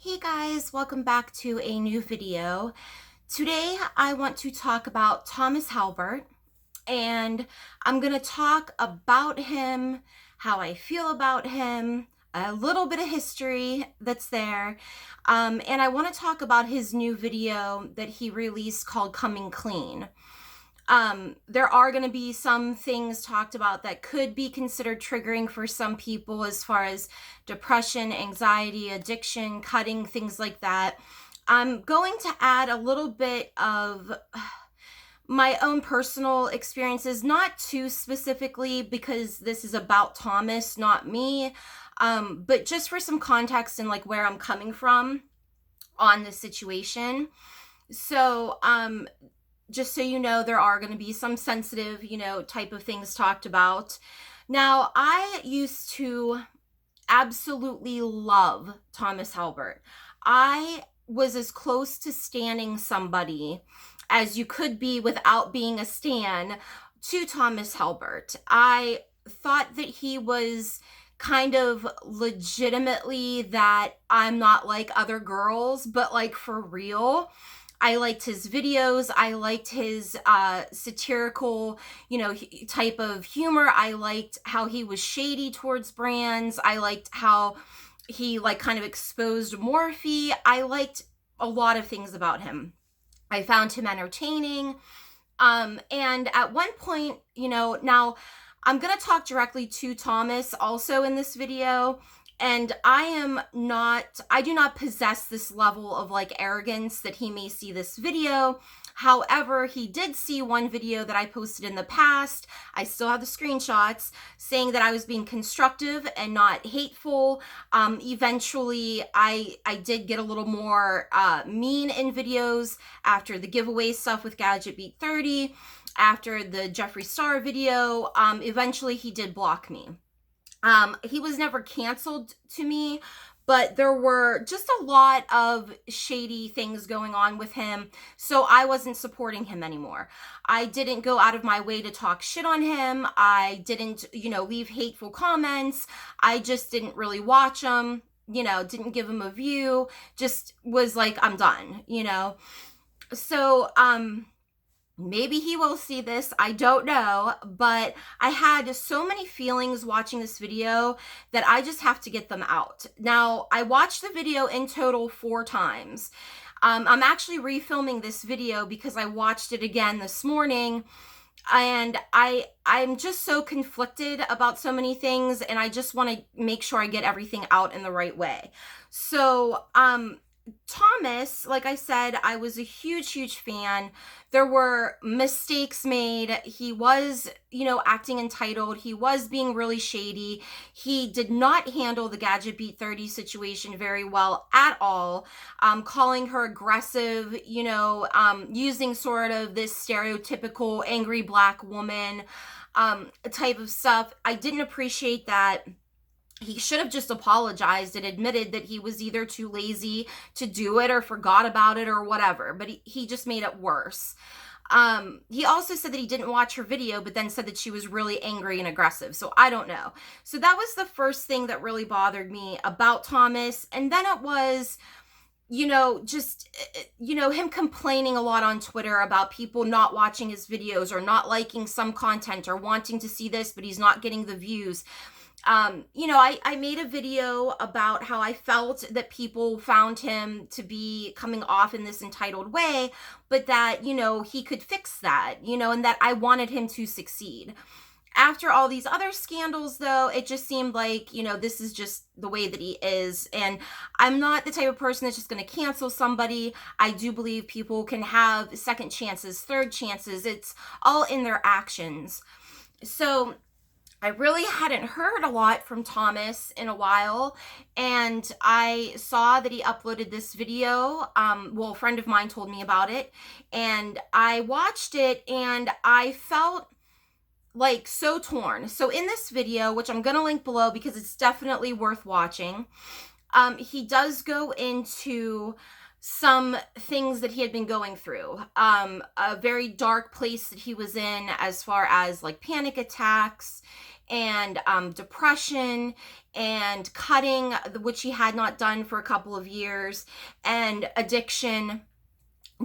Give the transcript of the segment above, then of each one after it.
Hey guys, welcome back to a new video. Today I want to talk about Thomas Halbert, and I'm going to talk about him, how I feel about him, a little bit of history that's there, and I want to talk about his new video that he released called Coming Clean. There are going to be some things talked about that could be considered triggering for some people as far as depression, anxiety, addiction, cutting, things like that. I'm going to add a little bit of my own personal experiences, not too specifically because this is about Thomas, not me, but just for some context and like where I'm coming from on the situation. So, just so you know, there are going to be some sensitive, type of things talked about. Now, I used to absolutely love Thomas Halbert. I was as close to standing somebody as you could be without being a stan to Thomas Halbert. I thought that he was kind of legitimately that I'm not like other girls, but like for real. I liked his videos. I liked his satirical, type of humor. I liked how he was shady towards brands. I liked how he like kind of exposed Morphe. I liked a lot of things about him. I found him entertaining. And at one point, now I'm going to talk directly to Thomas also in this video. And I do not possess this level of like arrogance that he may see this video. However, he did see one video that I posted in the past. I still have the screenshots saying that I was being constructive and not hateful. Eventually, I did get a little more mean in videos after the giveaway stuff with Gadget Beat 30, after the Jeffree Star video. Eventually, he did block me. He was never canceled to me, but there were just a lot of shady things going on with him, so I wasn't supporting him anymore. I didn't go out of my way to talk shit on him. I didn't, leave hateful comments. I just didn't really watch him, didn't give him a view, just was like, I'm done, So, maybe he will see this, I don't know, but I had so many feelings watching this video that I just have to get them out. Now, I watched the video in total 4 times. I'm actually refilming this video because I watched it again this morning, and I'm just so conflicted about so many things, and I just want to make sure I get everything out in the right way. So, Thomas, like I said, I was a huge fan. There were mistakes made. He was, acting entitled. He was being really shady. He did not handle the Gadget Beat 30 situation very well at all. Calling her aggressive, using sort of this stereotypical angry black woman type of stuff. I didn't appreciate that. He should have just apologized and admitted that he was either too lazy to do it or forgot about it or whatever, but he just made it worse. He also said that he didn't watch her video, but then said that she was really angry and aggressive. So I don't know. So that was the first thing that really bothered me about Thomas. And then it was, him complaining a lot on Twitter about people not watching his videos or not liking some content or wanting to see this, but he's not getting the views. I made a video about how I felt that people found him to be coming off in this entitled way, but that, he could fix that, and that I wanted him to succeed. After all these other scandals, though, it just seemed like, this is just the way that he is. And I'm not the type of person that's just going to cancel somebody. I do believe people can have second chances, third chances. It's all in their actions. So I really hadn't heard a lot from Thomas in a while, and I saw that he uploaded this video. A friend of mine told me about it, and I watched it, and I felt like so torn. So in this video, which I'm going to link below because it's definitely worth watching, he does go into some things that he had been going through, a very dark place that he was in as far as like panic attacks and depression and cutting, which he had not done for a couple of years, and addiction.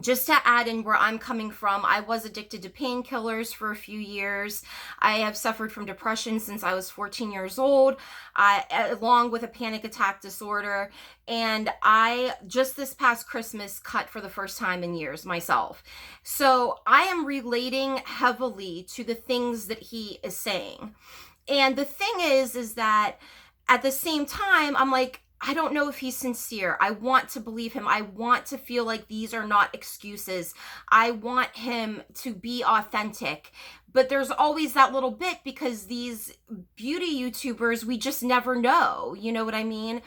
Just to add in where I'm coming from, I was addicted to painkillers for a few years. I have suffered from depression since I was 14 years old, along with a panic attack disorder. And I just this past Christmas cut for the first time in years myself. So I am relating heavily to the things that he is saying. And the thing is that at the same time, I'm like, I don't know if he's sincere. I want to believe him. I want to feel like these are not excuses. I want him to be authentic. But there's always that little bit, because these beauty YouTubers, we just never know. You know what I mean?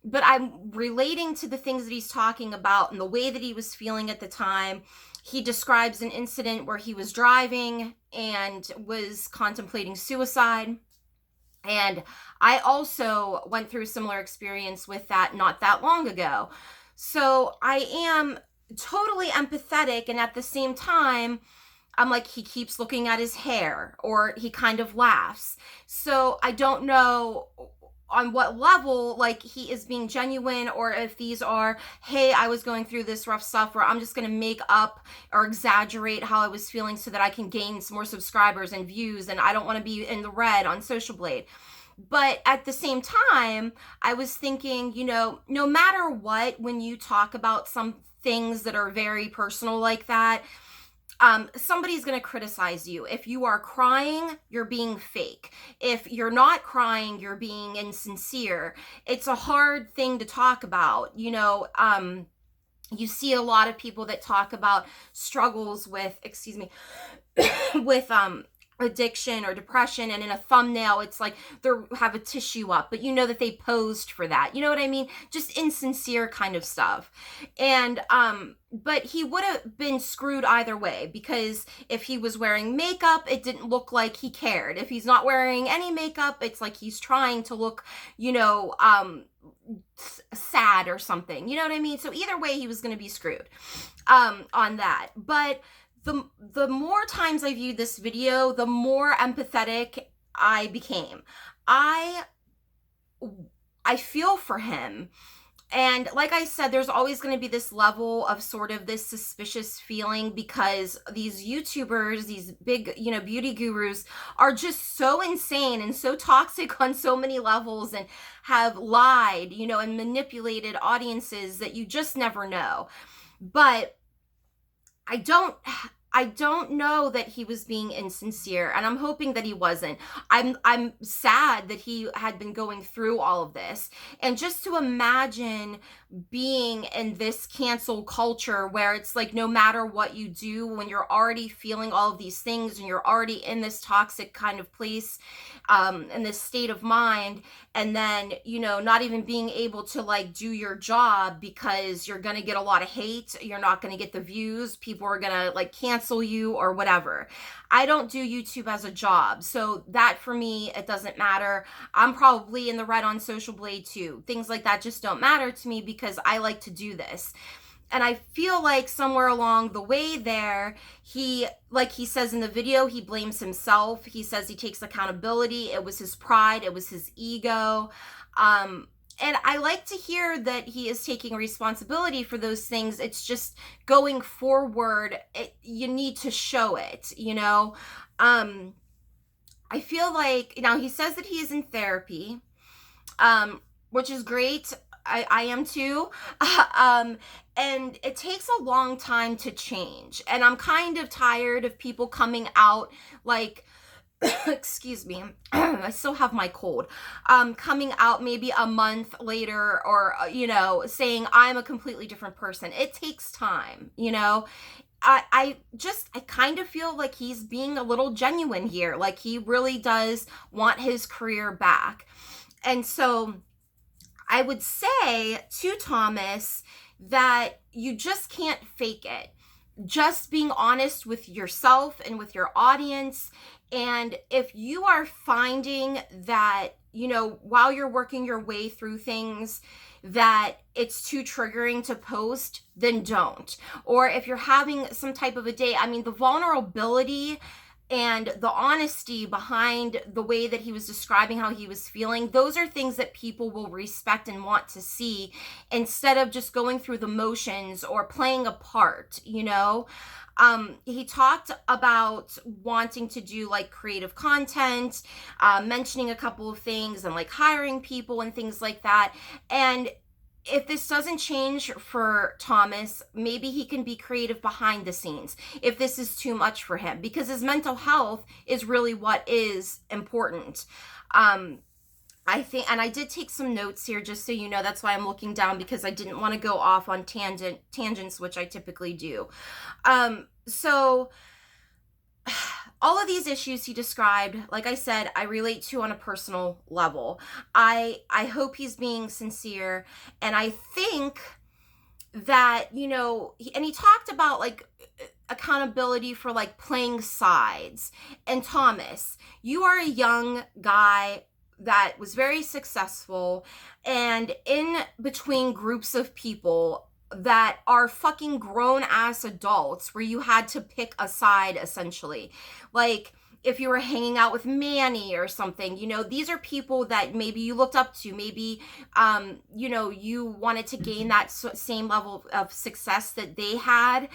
But I'm relating to the things that he's talking about and the way that he was feeling at the time. He describes an incident where he was driving and was contemplating suicide. And I also went through a similar experience with that not that long ago. So I am totally empathetic. And at the same time, I'm like, he keeps looking at his hair, or he kind of laughs. So I don't know on what level, like, he is being genuine, or if these are, hey, I was going through this rough stuff where I'm just going to make up or exaggerate how I was feeling so that I can gain some more subscribers and views, and I don't want to be in the red on Social Blade. But at the same time, I was thinking, you know, no matter what, when you talk about some things that are very personal like that, somebody's going to criticize you. If you are crying, you're being fake. If you're not crying, you're being insincere. It's a hard thing to talk about. You know, you see a lot of people that talk about struggles with, with, addiction or depression, and in a thumbnail it's like they have a tissue up, but you know that they posed for that. You know what I mean? Just insincere kind of stuff. And but he would have been screwed either way, because if he was wearing makeup, it didn't look like he cared. If he's not wearing any makeup, it's like he's trying to look, you know, sad or something. You know what I mean? So either way, he was going to be screwed on that. But the more times I viewed this video, the more empathetic I became. I feel for him. And like I said, there's always going to be this level of sort of this suspicious feeling, because these YouTubers, these big, you know, beauty gurus are just so insane and so toxic on so many levels, and have lied, you know, and manipulated audiences that you just never know. But I don't know that he was being insincere, and I'm hoping that he wasn't. I'm sad that he had been going through all of this. And just to imagine being in this cancel culture where it's like, no matter what you do, when you're already feeling all of these things and you're already in this toxic kind of place, in this state of mind, and then, you know, not even being able to like do your job because you're going to get a lot of hate, you're not going to get the views, people are going to like cancel you or whatever. I don't do YouTube as a job, so that for me, it doesn't matter. I'm probably in the red on Social Blade too. Things like that just don't matter to me, because I like to do this. And I feel like somewhere along the way there, he, like he says in the video, he blames himself. He says he takes accountability. It was his pride. It was his ego. And I like to hear that he is taking responsibility for those things. It's just going forward, you need to show it, you know? I feel like, now he says that he is in therapy, which is great. I am too. And it takes a long time to change. And I'm kind of tired of people coming out like, excuse me, I still have my cold, coming out maybe a month later, or, you know, saying I'm a completely different person. It takes time, you know. I kind of feel like he's being a little genuine here. Like he really does want his career back. And so I would say to Thomas that you just can't fake it. Just being honest with yourself and with your audience. And if you are finding that, you know, while you're working your way through things, that it's too triggering to post, then don't. Or if you're having some type of a day, I mean, the vulnerability and the honesty behind the way that he was describing how he was feeling, those are things that people will respect and want to see, instead of just going through the motions or playing a part, you know? He talked about wanting to do like creative content, mentioning a couple of things and like hiring people and things like that. And if this doesn't change for Thomas, maybe he can be creative behind the scenes if this is too much for him, because his mental health is really what is important. I think, and I did take some notes here just so you know, that's why I'm looking down, because I didn't want to go off on tangents, which I typically do. So all of these issues he described, like I said, I relate to on a personal level. I hope he's being sincere, and I think that, you know, and he talked about like accountability for like playing sides. And Thomas, you are a young guy that was very successful, and in between groups of people that are fucking grown ass adults, where you had to pick a side essentially. Like, if you were hanging out with Manny or something, you know, these are people that maybe you looked up to, maybe, you know, you wanted to gain that same level of success that they had,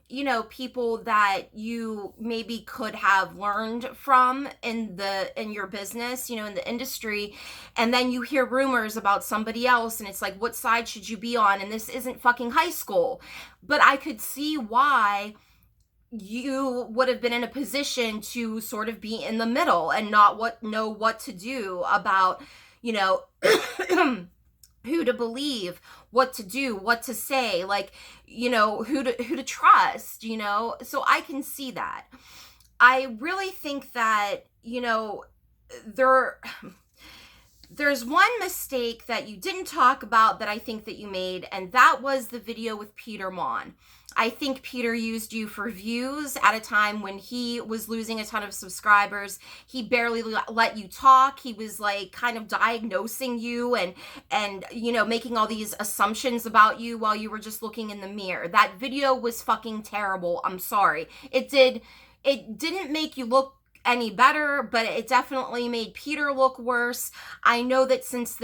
you know, people that you maybe could have learned from in your business, you know, in the industry. And then you hear rumors about somebody else, and it's like, what side should you be on? And this isn't fucking high school. But I could see why you would have been in a position to sort of be in the middle and not know what to do about, you know, who to believe, what to do, what to say, like, you know, who to trust, you know. So I can see that. I really think that, you know, there's one mistake that you didn't talk about that I think that you made, and that was the video with Peter Mon. I think Peter used you for views at a time when he was losing a ton of subscribers. He barely let you talk. He was like kind of diagnosing you and you know, making all these assumptions about you while you were just looking in the mirror. That video was fucking terrible. I'm sorry. It didn't make you look any better, but it definitely made Peter look worse. I know that since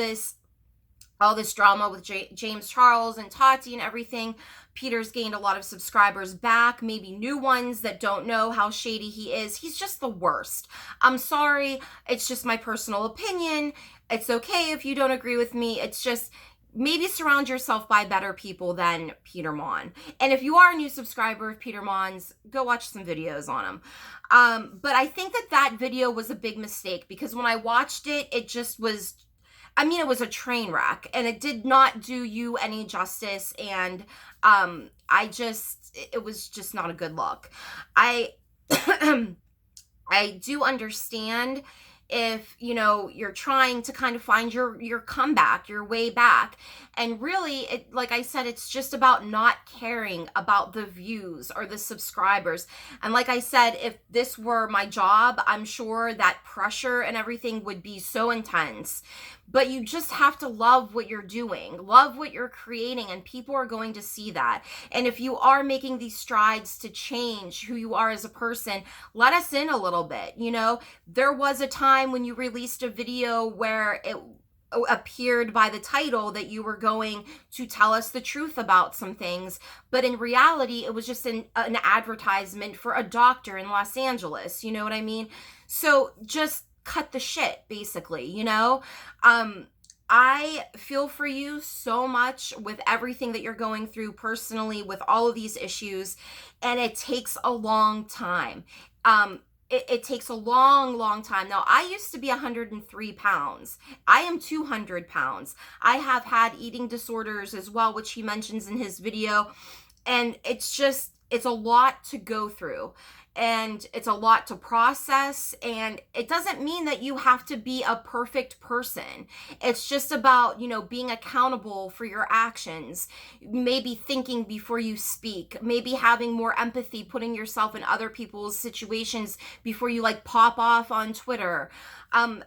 all this drama with James Charles and Tati and everything, Peter's gained a lot of subscribers back, maybe new ones that don't know how shady he is. He's just the worst. I'm sorry. It's just my personal opinion. It's okay if you don't agree with me. It's just, maybe surround yourself by better people than Peter Mon. And if you are a new subscriber of Peter Mon's, go watch some videos on him. But I think that video was a big mistake, because when I watched it, it just was, I mean, it was a train wreck, and it did not do you any justice. And it was just not a good look. I do understand if, you know, you're trying to kind of find your comeback, your way back. And really, like I said, it's just about not caring about the views or the subscribers. And like I said, if this were my job, I'm sure that pressure and everything would be so intense. But you just have to love what you're doing, love what you're creating, and people are going to see that. And if you are making these strides to change who you are as a person, let us in a little bit. You know, there was a time when you released a video where it appeared by the title that you were going to tell us the truth about some things, but in reality, it was just an advertisement for a doctor in Los Angeles. You know what I mean? So just cut the shit, basically, you know? I feel for you so much with everything that you're going through personally with all of these issues, and it takes a long time. It takes a long time. Now, I used to be 103 pounds. I am 200 pounds. I have had eating disorders as well, which he mentions in his video. And it's a lot to go through. And it's a lot to process, and it doesn't mean that you have to be a perfect person. It's just about, you know, being accountable for your actions, maybe thinking before you speak, maybe having more empathy, putting yourself in other people's situations before you like pop off on Twitter,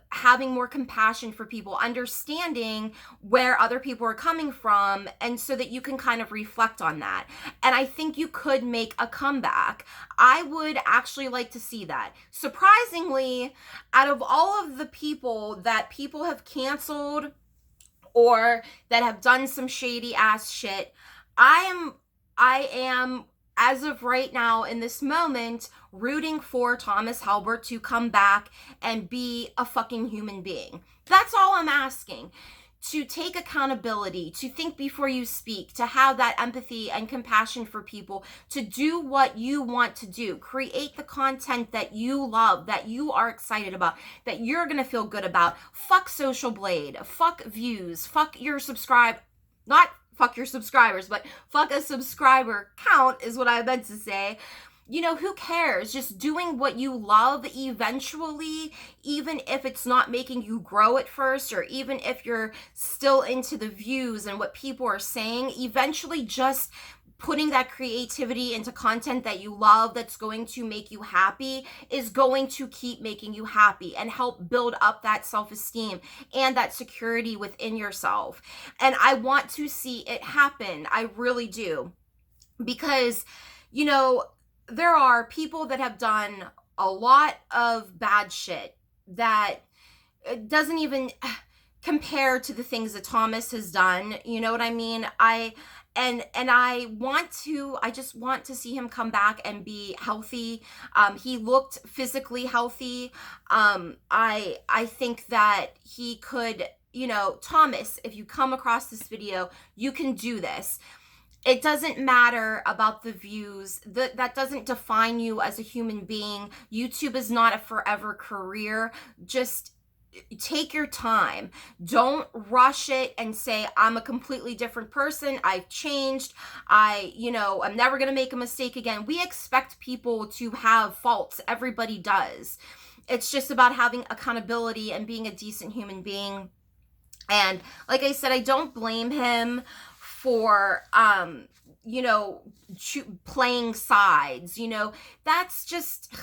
having more compassion for people, understanding where other people are coming from, and so that you can kind of reflect on that. And I think you could make a comeback. I would actually like to see that. Surprisingly, out of all of the people that people have canceled or that have done some shady ass shit, I am as of right now in this moment rooting for Thomas Halbert to come back and be a fucking human being. That's all I'm asking. To take accountability, to think before you speak, to have that empathy and compassion for people, to do what you want to do, create the content that you love, that you are excited about, that you're gonna feel good about. Fuck Social Blade, fuck views, fuck your not fuck your subscribers, but fuck a subscriber count is what I meant to say. You know, who cares? Just doing what you love eventually, even if it's not making you grow at first, or even if you're still into the views and what people are saying, eventually just putting that creativity into content that you love, that's going to make you happy, is going to keep making you happy and help build up that self-esteem and that security within yourself. And I want to see it happen. I really do. Because, you know, there are people that have done a lot of bad shit that doesn't even compare to the things that Thomas has done. You know what I mean? I just want to see him come back and be healthy. He looked physically healthy. I think that he could, you know, Thomas, if you come across this video, you can do this. It doesn't matter about the views. That doesn't define you as a human being. YouTube is not a forever career. Just take your time. Don't rush it and say, I'm a completely different person. I've changed. I'm never going to make a mistake again. We expect people to have faults. Everybody does. It's just about having accountability and being a decent human being. And like I said, I don't blame him for, playing sides. That's just,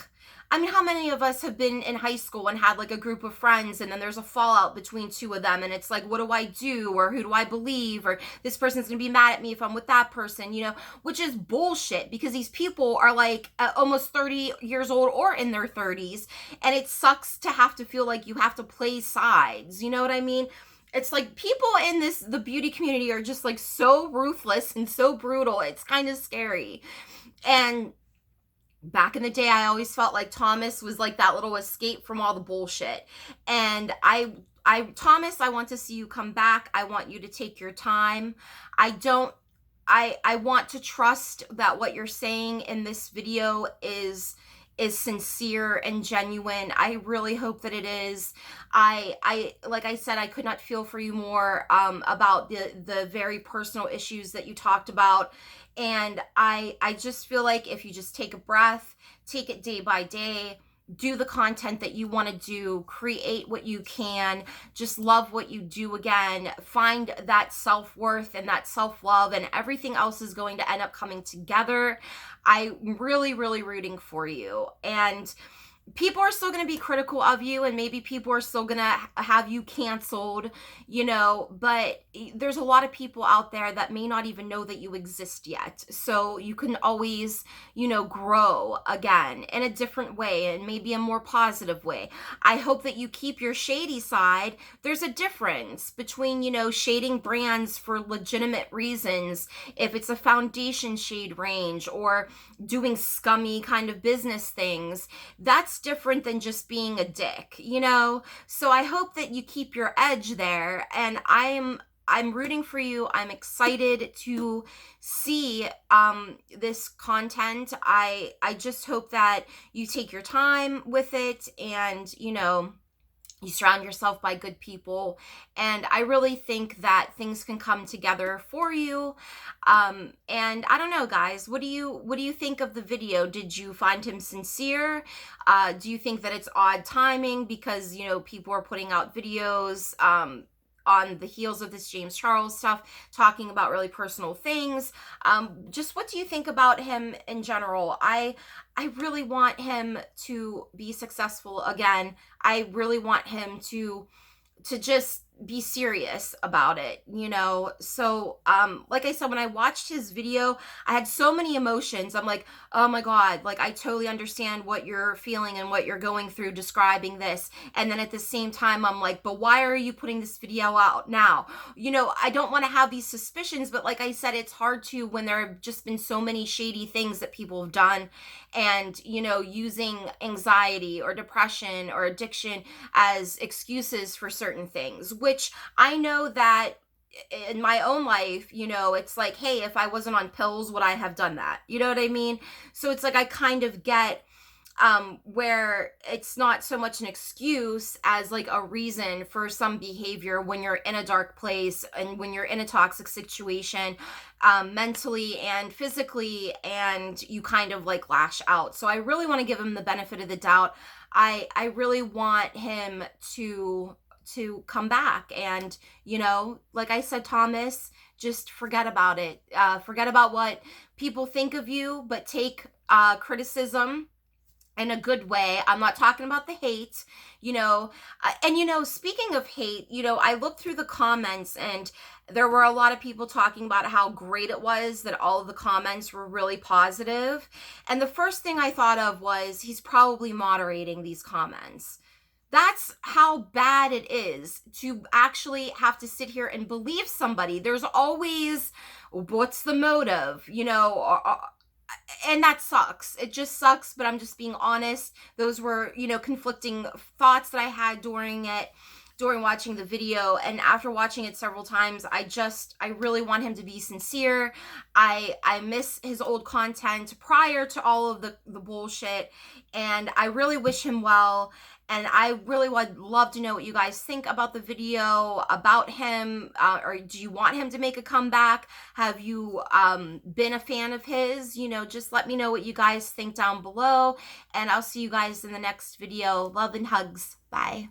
I mean, how many of us have been in high school and had like a group of friends, and then there's a fallout between two of them, and it's like, what do I do? Or who do I believe? Or this person's gonna be mad at me if I'm with that person, which is bullshit, because these people are like almost 30 years old or in their 30s, and it sucks to have to feel like you have to play sides. You know what I mean? It's like people in the beauty community are just like so ruthless and so brutal. It's kind of scary. And back in the day, I always felt like Thomas was like that little escape from all the bullshit. And Thomas, I want to see you come back. I want you to take your time. I want to trust that what you're saying in this video is sincere and genuine. I really hope that it is. I like I said, I could not feel for you more about the very personal issues that you talked about. And I just feel like if you just take a breath, take it day by day, do the content that you want to do, create what you can, just love what you do again, find that self-worth and that self-love, and everything else is going to end up coming together. I'm really, really rooting for you. And people are still going to be critical of you, and maybe people are still going to have you canceled, but there's a lot of people out there that may not even know that you exist yet. So you can always, grow again in a different way, and maybe a more positive way. I hope that you keep your shady side. There's a difference between, shading brands for legitimate reasons, if it's a foundation shade range, or doing scummy kind of business things. That's different than just being a dick, So I hope that you keep your edge there, and I'm rooting for you. I'm excited to see this content. I just hope that you take your time with it, and you surround yourself by good people, and I really think that things can come together for you. And I don't know, guys, what do you think of the video? Did you find him sincere? Do you think that it's odd timing because, people are putting out videos on the heels of this James Charles stuff, talking about really personal things? Just what do you think about him in general? I really want him to be successful again. I really want him to just be serious about it, you know? So, like I said, when I watched his video, I had so many emotions. I'm like, oh my God, like I totally understand what you're feeling and what you're going through describing this. And then at the same time, I'm like, but why are you putting this video out now? You know, I don't want to have these suspicions, but like I said, it's hard to when there have just been so many shady things that people have done, and, you know, using anxiety or depression or addiction as excuses for certain things, which I know that in my own life, you know, it's like, hey, if I wasn't on pills, would I have done that? You know what I mean? So it's like I kind of get where it's not so much an excuse as like a reason for some behavior when you're in a dark place and when you're in a toxic situation, mentally and physically, and you kind of like lash out. So I really want to give him the benefit of the doubt. I really want him to come back, and, you know, like I said, Thomas, just forget about it. Forget about what people think of you, but take criticism in a good way. I'm not talking about the hate, you know. And, you know, speaking of hate, you know, I looked through the comments and there were a lot of people talking about how great it was, that all of the comments were really positive. And the first thing I thought of was he's probably moderating these comments. That's how bad it is to actually have to sit here and believe somebody. There's always, what's the motive, you know, and that sucks. It just sucks, but I'm just being honest. Those were, you know, conflicting thoughts that I had during watching the video, and after watching it several times, I really want him to be sincere. I miss his old content prior to all of the bullshit, and I really wish him well. And I really would love to know what you guys think about the video, about him, or do you want him to make a comeback? Have you been a fan of his? You know, just let me know what you guys think down below, and I'll see you guys in the next video. Love and hugs. Bye.